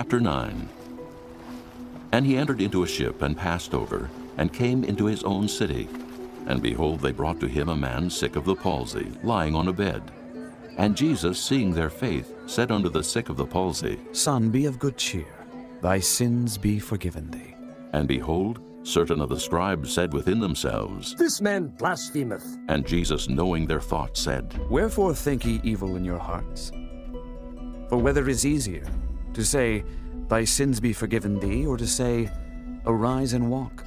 Chapter 9. And he entered into a ship and passed over, and came into his own city. And behold, they brought to him a man sick of the palsy, lying on a bed. And Jesus, seeing their faith, said unto the sick of the palsy, Son, be of good cheer. Thy sins be forgiven thee. And behold, certain of the scribes said within themselves, This man blasphemeth. And Jesus, knowing their thoughts, said, Wherefore think ye evil in your hearts? For whether is easier, to say, Thy sins be forgiven thee, or to say, Arise and walk?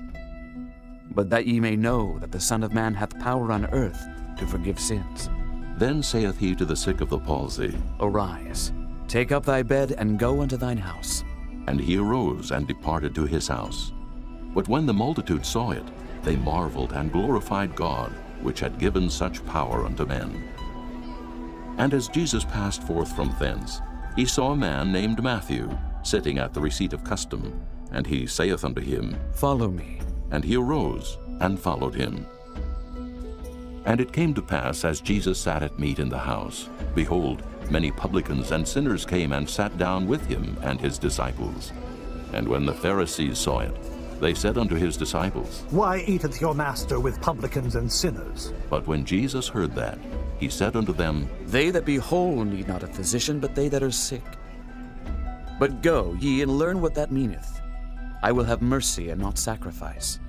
But that ye may know that the Son of Man hath power on earth to forgive sins. Then saith he to the sick of the palsy, Arise, take up thy bed, and go unto thine house. And he arose and departed to his house. But when the multitude saw it, they marveled and glorified God, which had given such power unto men. And as Jesus passed forth from thence, he saw a man named Mathew, sitting at the receipt of custom. And he saith unto him, Follow me. And he arose and followed him. And it came to pass, as Jesus sat at meat in the house, behold, many publicans and sinners came and sat down with him and his disciples. And when the Pharisees saw it, they said unto his disciples, Why eateth your master with publicans and sinners? But when Jesus heard that, he said unto them, They that be whole need not a physician, but they that are sick. But go ye and learn what that meaneth. I will have mercy and not sacrifice.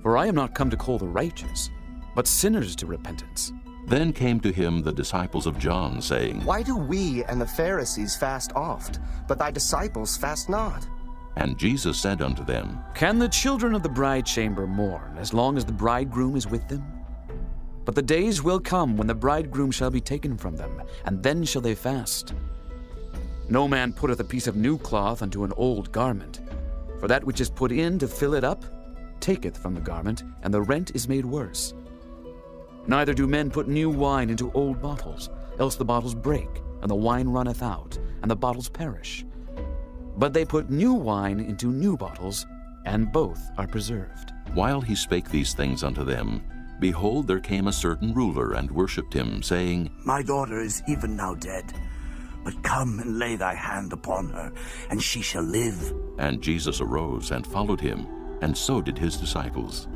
For I am not come to call the righteous, but sinners to repentance. Then came to him the disciples of John, saying, Why do we and the Pharisees fast oft, but thy disciples fast not? And Jesus said unto them, Can the children of the bride chamber mourn as long as the bridegroom is with them? But the days will come when the bridegroom shall be taken from them, and then shall they fast. No man putteth a piece of new cloth unto an old garment, for that which is put in to fill it up taketh from the garment, and the rent is made worse. Neither do men put new wine into old bottles, else the bottles break, and the wine runneth out, and the bottles perish. But they put new wine into new bottles, and both are preserved. While he spake these things unto them, behold, there came a certain ruler and worshipped him, saying, My daughter is even now dead, but come and lay thy hand upon her, and she shall live. And Jesus arose and followed him, and so did his disciples.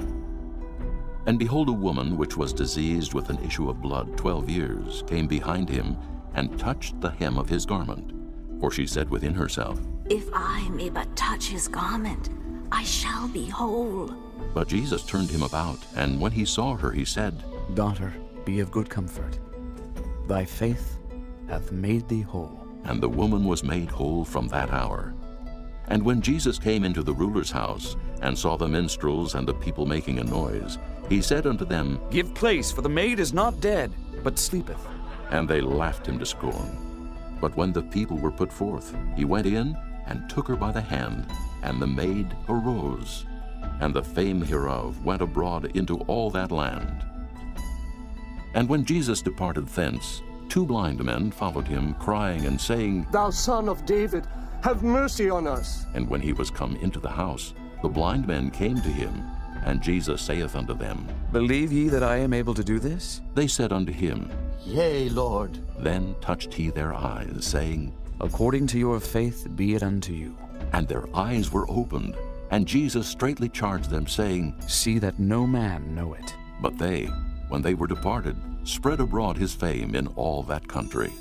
And behold, a woman which was diseased with an issue of blood 12 years came behind him, and touched the hem of his garment. For she said within herself, If I may but touch his garment, I shall be whole. But Jesus turned him about, and when he saw her, he said, Daughter, be of good comfort. Thy faith hath made thee whole. And the woman was made whole from that hour. And when Jesus came into the ruler's house, and saw the minstrels and the people making a noise, he said unto them, Give place, for the maid is not dead, but sleepeth. And they laughed him to scorn. But when the people were put forth, he went in, and took her by the hand, and the maid arose. And the fame hereof went abroad into all that land. And when Jesus departed thence, 2 blind men followed him, crying and saying, Thou Son of David, have mercy on us. And when he was come into the house, the blind men came to him. And Jesus saith unto them, Believe ye that I am able to do this? They said unto him, Yea, Lord. Then touched he their eyes, saying, According to your faith be it unto you. And their eyes were opened. And Jesus straitly charged them, saying, See that no man know it. But they, when they were departed, spread abroad his fame in all that country.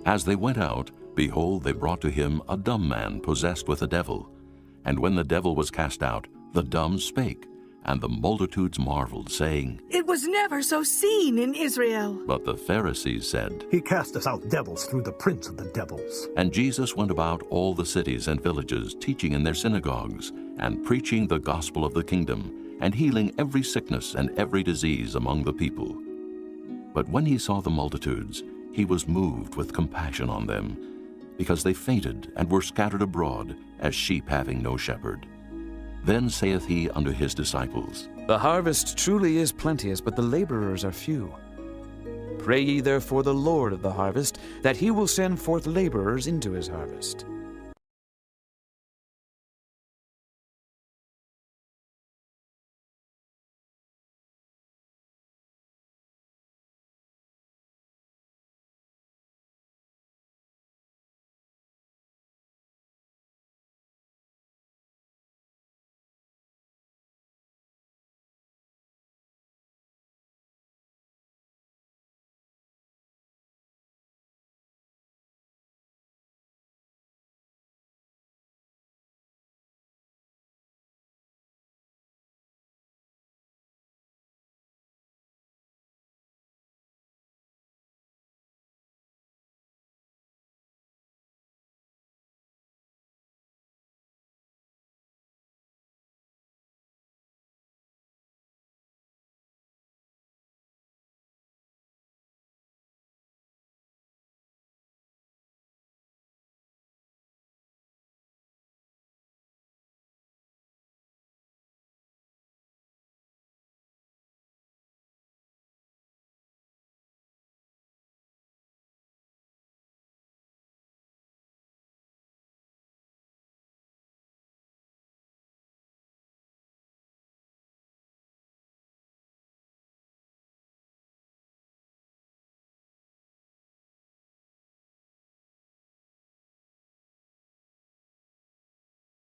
As they went out, behold, they brought to him a dumb man possessed with a devil. And when the devil was cast out, the dumb spake, and the multitudes marveled, saying, It was never so seen in Israel. But the Pharisees said, He casteth out devils through the prince of the devils. And Jesus went about all the cities and villages, teaching in their synagogues, and preaching the gospel of the kingdom, and healing every sickness and every disease among the people. But when he saw the multitudes, he was moved with compassion on them, because they fainted and were scattered abroad, as sheep having no shepherd. Then saith he unto his disciples, The harvest truly is plenteous, but the laborers are few. Pray ye therefore the Lord of the harvest, that he will send forth laborers into his harvest.